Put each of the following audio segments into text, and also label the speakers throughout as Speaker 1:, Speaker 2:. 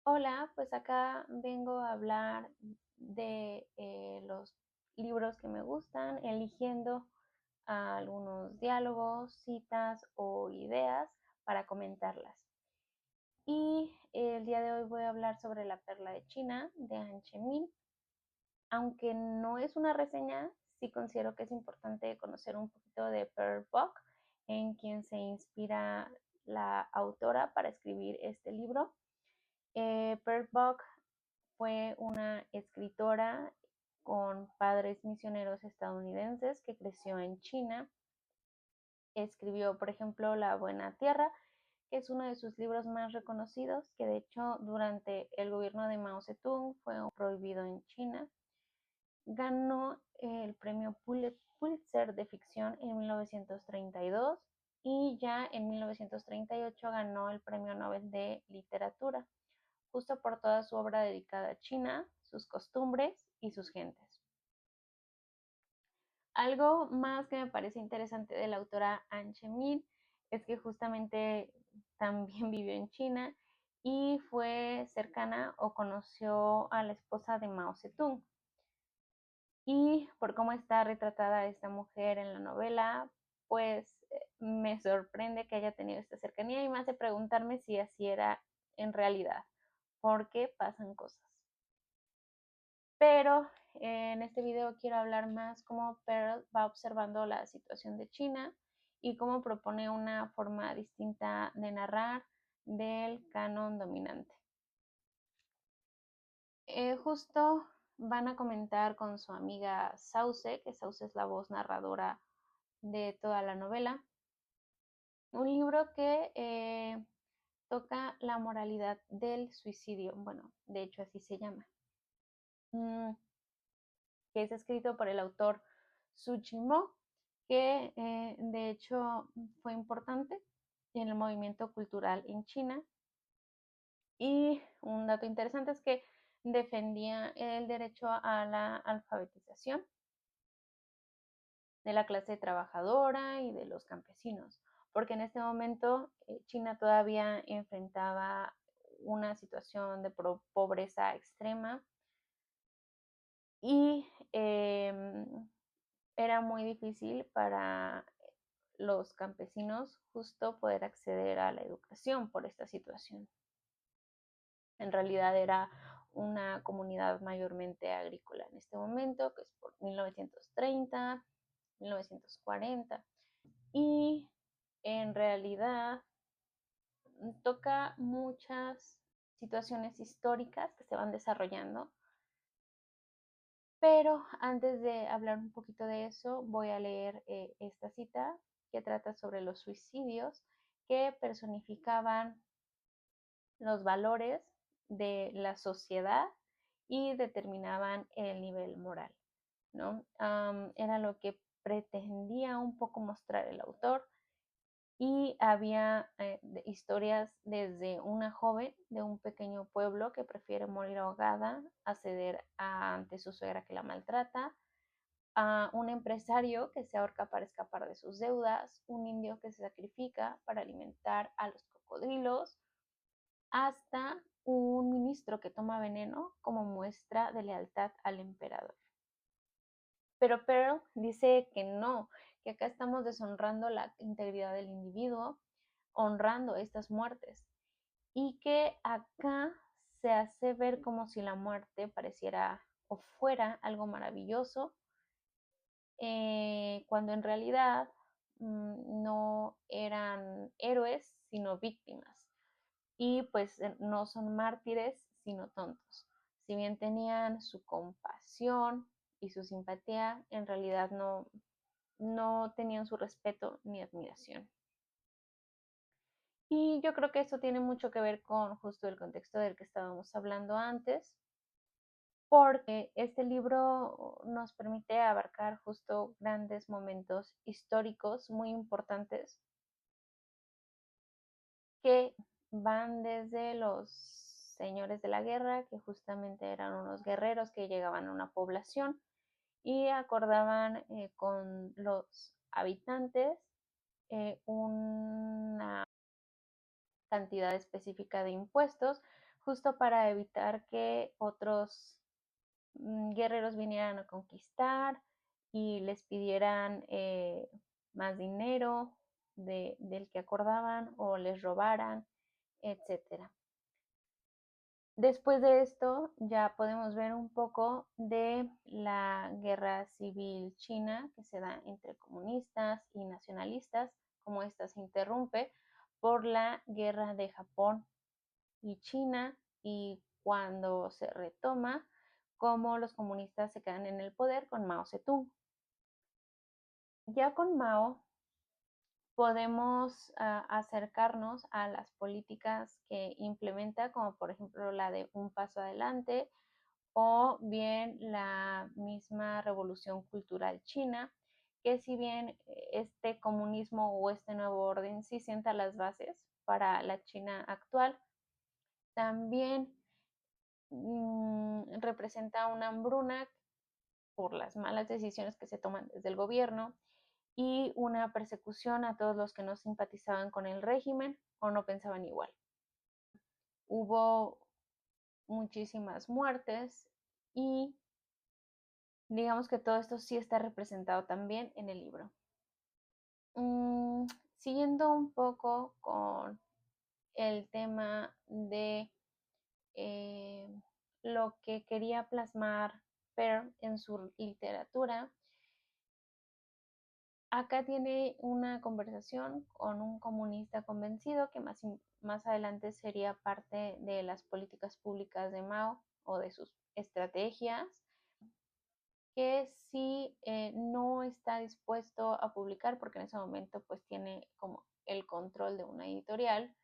Speaker 1: Hola, pues acá vengo a hablar de los libros que me gustan, eligiendo algunos diálogos, citas o ideas para comentarlas. Y el día de hoy voy a hablar sobre La perla de China de Han Chemin. Aunque no es una reseña, sí considero que es importante conocer un poquito de Pearl Buck, en quien se inspira la autora para escribir este libro. Pearl Buck fue una escritora con padres misioneros estadounidenses que creció en China. Escribió, por ejemplo, La Buena Tierra, que es uno de sus libros más reconocidos, que de hecho durante el gobierno de Mao Zedong fue prohibido en China. Ganó el premio Pulitzer de ficción en 1932 y ya en 1938 ganó el premio Nobel de Literatura, justo por toda su obra dedicada a China, sus costumbres y sus gentes. Algo más que me parece interesante de la autora An Chemin es que justamente también vivió en China y fue cercana o conoció a la esposa de Mao Zedong. Y por cómo está retratada esta mujer en la novela, pues me sorprende que haya tenido esta cercanía y me hace preguntarme si así era en realidad, porque pasan cosas. Pero en este video quiero hablar más cómo Pearl va observando la situación de China y cómo propone una forma distinta de narrar del canon dominante. Justo van a comentar con su amiga Sauce, que Sauce es la voz narradora de toda la novela, un libro que toca la moralidad del suicidio, bueno, de hecho así se llama, que es escrito por el autor Su Chimo, que de hecho fue importante en el movimiento cultural en China. Y un dato interesante es que defendía el derecho a la alfabetización de la clase trabajadora y de los campesinos, porque en este momento China todavía enfrentaba una situación de pobreza extrema y era muy difícil para los campesinos justo poder acceder a la educación por esta situación. En realidad era una comunidad mayormente agrícola en este momento, que es por 1930, 1940, y en realidad toca muchas situaciones históricas que se van desarrollando. Pero antes de hablar un poquito de eso, voy a leer esta cita que trata sobre los suicidios que personificaban los valores de la sociedad y determinaban el nivel moral, ¿no? Era lo que pretendía un poco mostrar el autor, y había historias desde una joven de un pequeño pueblo que prefiere morir ahogada a ceder ante su suegra que la maltrata, a un empresario que se ahorca para escapar de sus deudas, un indio que se sacrifica para alimentar a los cocodrilos, hasta un ministro que toma veneno como muestra de lealtad al emperador. Pero Pearl dice que no, que acá estamos deshonrando la integridad del individuo, honrando estas muertes, y que acá se hace ver como si la muerte pareciera o fuera algo maravilloso, cuando en realidad no eran héroes, sino víctimas. Y pues no son mártires, sino tontos. Si bien tenían su compasión y su simpatía, en realidad no tenían su respeto ni admiración. Y yo creo que esto tiene mucho que ver con justo el contexto del que estábamos hablando antes, porque este libro nos permite abarcar justo grandes momentos históricos muy importantes que van desde los señores de la guerra, que justamente eran unos guerreros que llegaban a una población y acordaban con los habitantes una cantidad específica de impuestos, justo para evitar que otros guerreros vinieran a conquistar y les pidieran más dinero del que acordaban o les robaran, etcétera. Después de esto ya podemos ver un poco de la guerra civil china que se da entre comunistas y nacionalistas, como esta se interrumpe por la guerra de Japón y China, y cuando se retoma, cómo los comunistas se quedan en el poder con Mao Zedong. Ya con Mao podemos acercarnos a las políticas que implementa, como por ejemplo la de un paso adelante o bien la misma revolución cultural china, que si bien este comunismo o este nuevo orden sí sienta las bases para la China actual, también representa una hambruna por las malas decisiones que se toman desde el gobierno y una persecución a todos los que no simpatizaban con el régimen o no pensaban igual. Hubo muchísimas muertes y digamos que todo esto sí está representado también en el libro. Siguiendo un poco con el tema de eh, lo que quería plasmar Pearl en su literatura, acá tiene una conversación con un comunista convencido que más adelante sería parte de las políticas públicas de Mao o de sus estrategias, que sí no está dispuesto a publicar porque en ese momento pues tiene como el control de una editorial,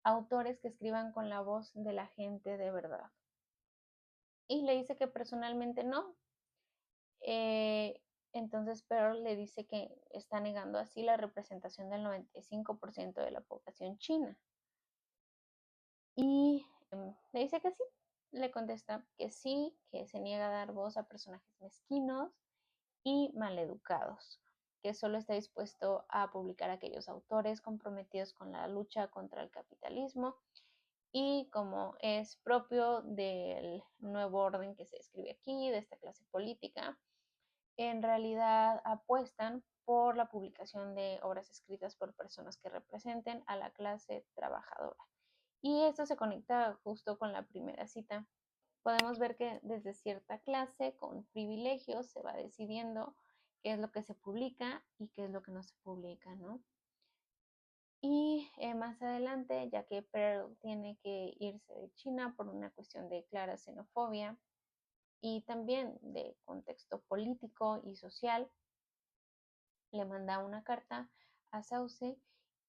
Speaker 1: autores que escriban con la voz de la gente de verdad. Y le dice que personalmente no. Eh, entonces Pearl le dice que está negando así la representación del 95% de la población china. Y le dice que sí, le contesta que sí, que se niega a dar voz a personajes mezquinos y maleducados, que solo está dispuesto a publicar aquellos autores comprometidos con la lucha contra el capitalismo y como es propio del nuevo orden que se describe aquí, de esta clase política, en realidad apuestan por la publicación de obras escritas por personas que representen a la clase trabajadora. Y esto se conecta justo con la primera cita. Podemos ver que desde cierta clase con privilegios se va decidiendo qué es lo que se publica y qué es lo que no se publica, ¿no? Y más adelante, ya que Pearl tiene que irse de China por una cuestión de clara xenofobia y también de contexto político y social, le manda una carta a Sauce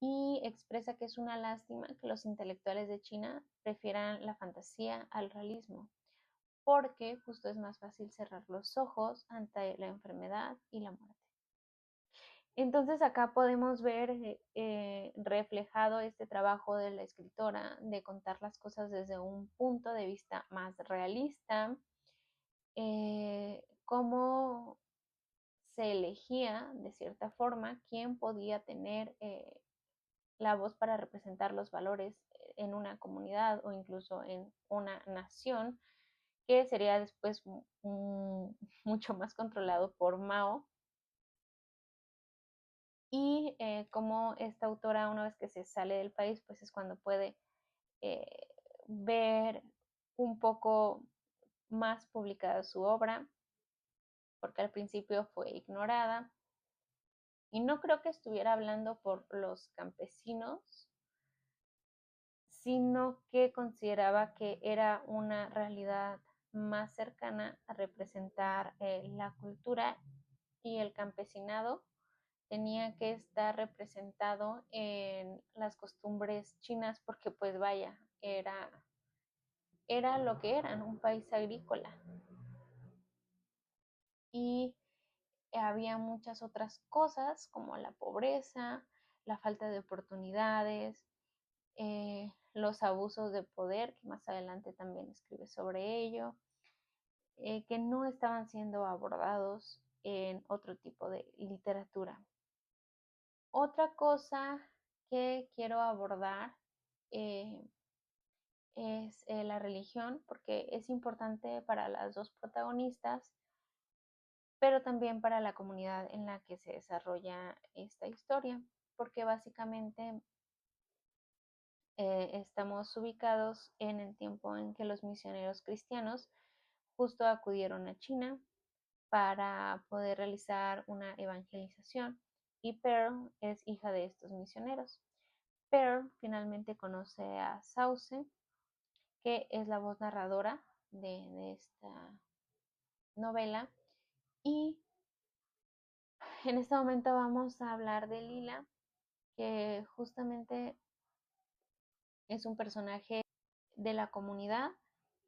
Speaker 1: y expresa que es una lástima que los intelectuales de China prefieran la fantasía al realismo, porque justo es más fácil cerrar los ojos ante la enfermedad y la muerte. Entonces acá podemos ver reflejado este trabajo de la escritora de contar las cosas desde un punto de vista más realista, cómo se elegía de cierta forma quién podía tener la voz para representar los valores en una comunidad o incluso en una nación, que sería después mucho más controlado por Mao. Y como esta autora, una vez que se sale del país, pues es cuando puede eh, ver un poco más publicada su obra, porque al principio fue ignorada. Y no creo que estuviera hablando por los campesinos, sino que consideraba que era una realidad más cercana a representar la cultura, y el campesinado tenía que estar representado en las costumbres chinas porque pues vaya, era lo que eran, un país agrícola. Y había muchas otras cosas como la pobreza, la falta de oportunidades, los abusos de poder, que más adelante también escribe sobre ello, que no estaban siendo abordados en otro tipo de literatura. Otra cosa que quiero abordar eh, es la religión, porque es importante para las dos protagonistas, pero también para la comunidad en la que se desarrolla esta historia, porque básicamente estamos ubicados en el tiempo en que los misioneros cristianos justo acudieron a China para poder realizar una evangelización, y Pearl es hija de estos misioneros. Pearl finalmente conoce a Sauce, que es la voz narradora de esta novela, y en este momento vamos a hablar de Lila, que justamente es un personaje de la comunidad,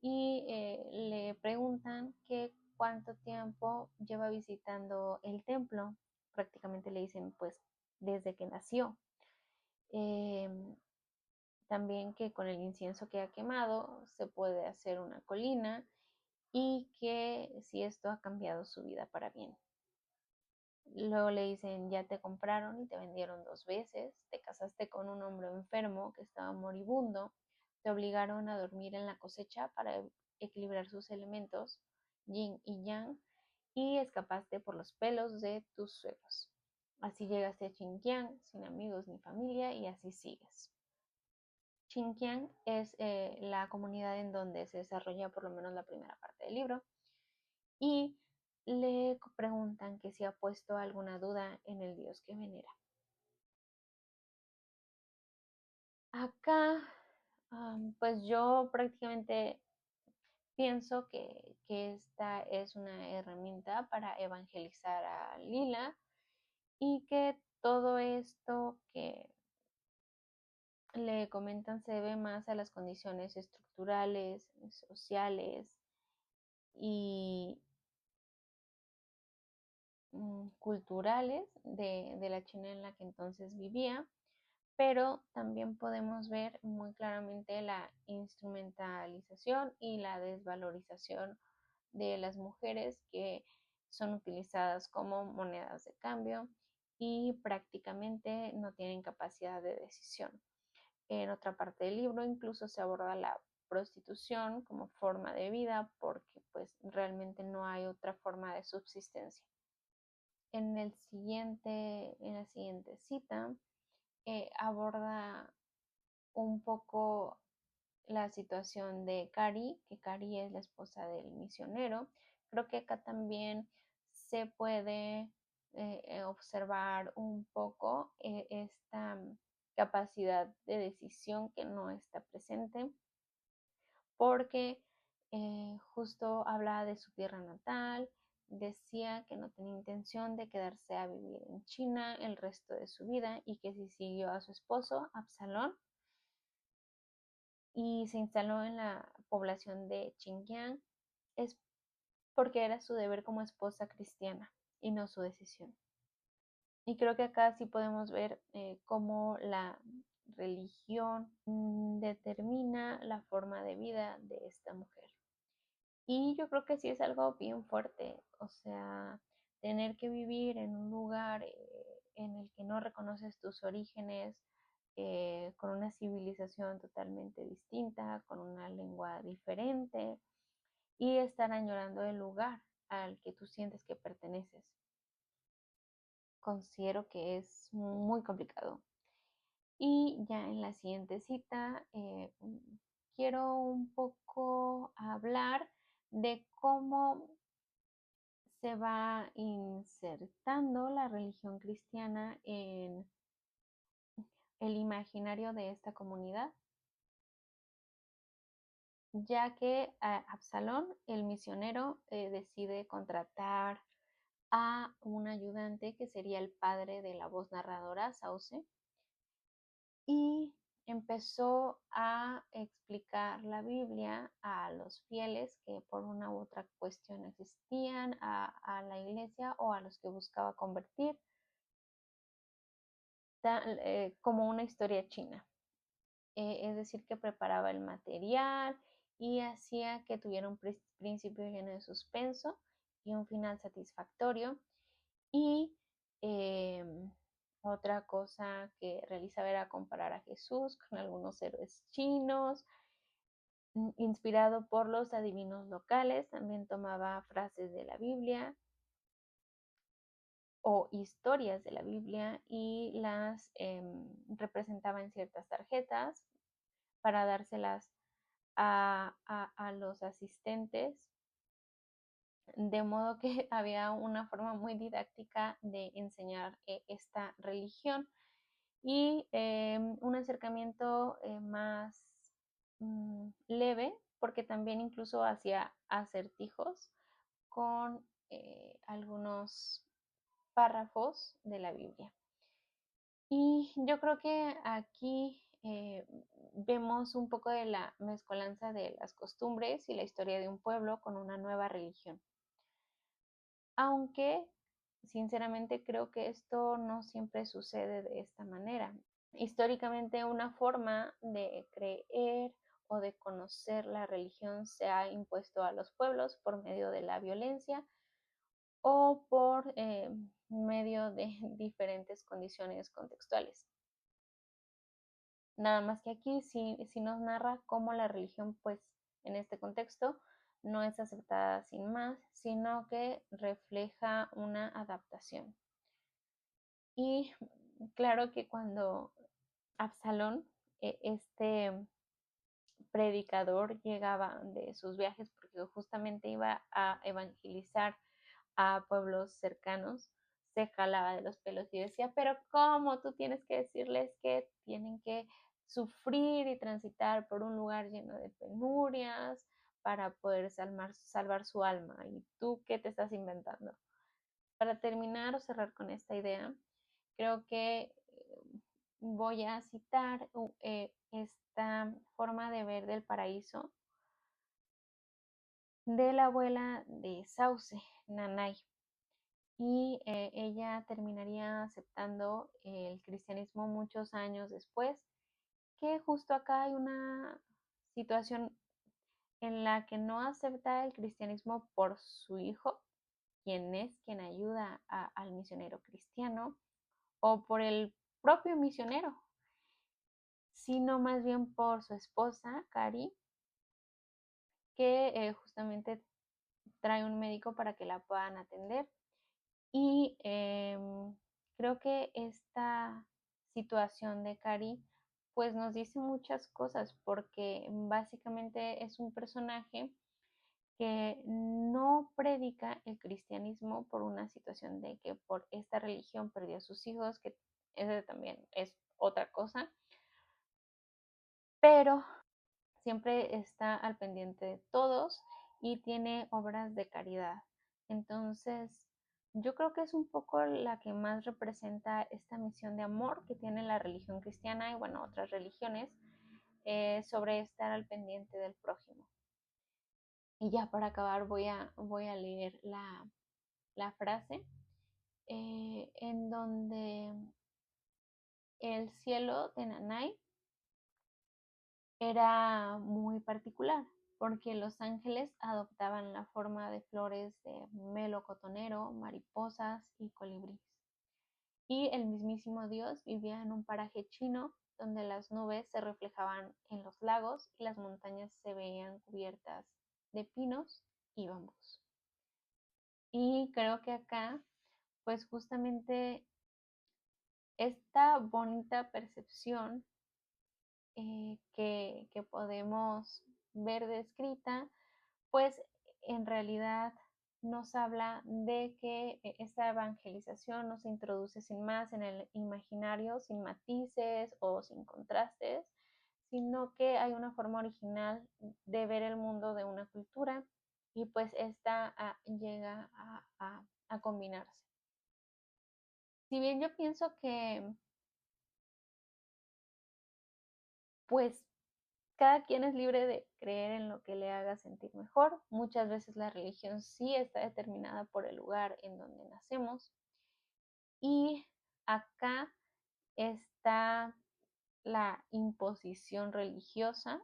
Speaker 1: y le preguntan que cuánto tiempo lleva visitando el templo. Prácticamente le dicen, pues, desde que nació. Eh, También que con el incienso que ha quemado se puede hacer una colina, y que si esto ha cambiado su vida para bien. Luego le dicen, ya te compraron y te vendieron 2 veces, te casaste con un hombre enfermo que estaba moribundo, te obligaron a dormir en la cosecha para equilibrar sus elementos, yin y yang, y escapaste por los pelos de tus suegros. Así llegaste a Xinjiang sin amigos ni familia, y así sigues. Xinjiang es la comunidad en donde se desarrolla por lo menos la primera parte del libro, y le preguntan que si ha puesto alguna duda en el dios que venera. Acá, pues yo prácticamente pienso que esta es una herramienta para evangelizar a Lila, y que todo esto que le comentan se debe más a las condiciones estructurales, sociales y culturales de la China en la que entonces vivía, pero también podemos ver muy claramente la instrumentalización y la desvalorización de las mujeres, que son utilizadas como monedas de cambio y prácticamente no tienen capacidad de decisión. En otra parte del libro incluso se aborda la prostitución como forma de vida, porque pues realmente no hay otra forma de subsistencia. En la siguiente cita aborda un poco la situación de Cari, que Cari es la esposa del misionero. Creo que acá también se puede observar un poco esta capacidad de decisión que no está presente, porque justo hablaba de su tierra natal, decía que no tenía intención de quedarse a vivir en China el resto de su vida, y que si siguió a su esposo, Absalón, y se instaló en la población de Xinjiang, es porque era su deber como esposa cristiana y no su decisión. Y creo que acá sí podemos ver cómo la religión determina la forma de vida de esta mujer. Y yo creo que sí es algo bien fuerte, o sea, tener que vivir en un lugar en el que no reconoces tus orígenes, con una civilización totalmente distinta, con una lengua diferente, y estar añorando el lugar al que tú sientes que perteneces. Considero que es muy complicado. Y ya en la siguiente cita quiero un poco hablar de cómo se va insertando la religión cristiana en el imaginario de esta comunidad, ya que Absalón, el misionero, decide contratar a un ayudante que sería el padre de la voz narradora, Sauce, y empezó a explicar la Biblia a los fieles que por una u otra cuestión existían a la iglesia, o a los que buscaba convertir, como una historia china. Es decir, que preparaba el material y hacía que tuviera un principio lleno de suspenso y un final satisfactorio. Y eh, otra cosa que realizaba era comparar a Jesús con algunos héroes chinos, inspirado por los adivinos locales, también tomaba frases de la Biblia o historias de la Biblia y las representaba en ciertas tarjetas para dárselas a los asistentes, de modo que había una forma muy didáctica de enseñar esta religión y un acercamiento más leve, porque también incluso hacía acertijos con algunos párrafos de la Biblia. Y yo creo que aquí vemos un poco de la mezcolanza de las costumbres y la historia de un pueblo con una nueva religión. Aunque sinceramente creo que esto no siempre sucede de esta manera. Históricamente una forma de creer o de conocer la religión se ha impuesto a los pueblos por medio de la violencia o por medio de diferentes condiciones contextuales. Nada más que aquí sí nos narra cómo la religión, pues en este contexto, no es aceptada sin más, sino que refleja una adaptación. Y claro que cuando Absalón, este predicador, llegaba de sus viajes, porque justamente iba a evangelizar a pueblos cercanos, se jalaba de los pelos y decía, pero ¿cómo tú tienes que decirles que tienen que sufrir y transitar por un lugar lleno de penurias para poder salvar su alma? ¿Y tú qué te estás inventando? Para terminar o cerrar con esta idea, creo que voy a citar esta forma de ver del paraíso de la abuela de Sauce, Nanay. Y ella terminaría aceptando el cristianismo muchos años después, que justo acá hay una situación en la que no acepta el cristianismo por su hijo, quien es quien ayuda al misionero cristiano, o por el propio misionero, sino más bien por su esposa, Cari, que justamente trae un médico para que la puedan atender. Y creo que esta situación de Cari pues nos dice muchas cosas porque básicamente es un personaje que no predica el cristianismo por una situación de que por esta religión perdió a sus hijos, que ese también es otra cosa, pero siempre está al pendiente de todos y tiene obras de caridad. Entonces, yo creo que es un poco la que más representa esta misión de amor que tiene la religión cristiana y, bueno, otras religiones sobre estar al pendiente del prójimo. Y ya para acabar voy a leer la frase en donde el cielo de Nanay era muy particular, porque los ángeles adoptaban la forma de flores de melocotonero, mariposas y colibríes. Y el mismísimo Dios vivía en un paraje chino donde las nubes se reflejaban en los lagos y las montañas se veían cubiertas de pinos y bambús. Y creo que acá, pues justamente esta bonita percepción que podemos ver descrita, pues en realidad nos habla de que esta evangelización no se introduce sin más en el imaginario, sin matices o sin contrastes, sino que hay una forma original de ver el mundo de una cultura y pues esta llega a combinarse. Si bien yo pienso que pues cada quien es libre de creer en lo que le haga sentir mejor. Muchas veces la religión sí está determinada por el lugar en donde nacemos. Y acá está la imposición religiosa,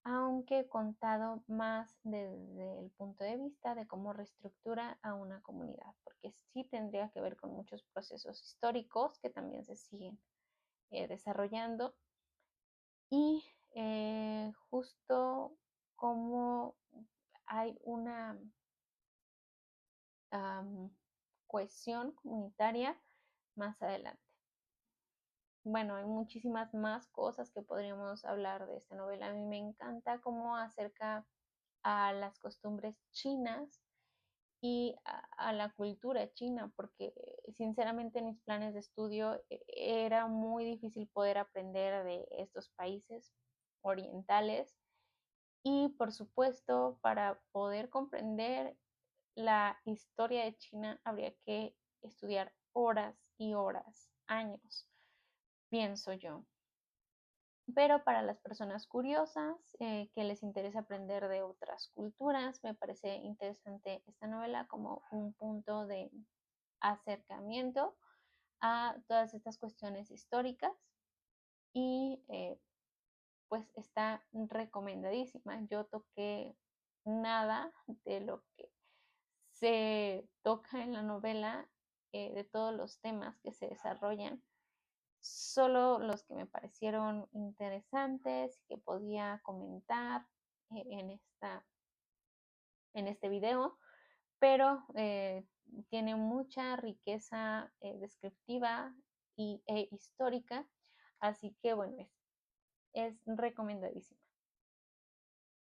Speaker 1: aunque contado más desde el punto de vista de cómo reestructura a una comunidad, porque sí tendría que ver con muchos procesos históricos que también se siguen desarrollando. Y justo cómo hay una cohesión comunitaria más adelante. Bueno, hay muchísimas más cosas que podríamos hablar de esta novela. A mí me encanta cómo acerca a las costumbres chinas y a la cultura china, porque sinceramente en mis planes de estudio era muy difícil poder aprender de estos países orientales y por supuesto para poder comprender la historia de China habría que estudiar horas y horas, años, pienso yo. Pero para las personas curiosas que les interesa aprender de otras culturas, me parece interesante esta novela como un punto de acercamiento a todas estas cuestiones históricas y pues está recomendadísima. Yo toqué nada de lo que se toca en la novela, de todos los temas que se desarrollan, solo los que me parecieron interesantes y que podía comentar en este video, pero tiene mucha riqueza descriptiva e histórica, así que bueno, es recomendadísima.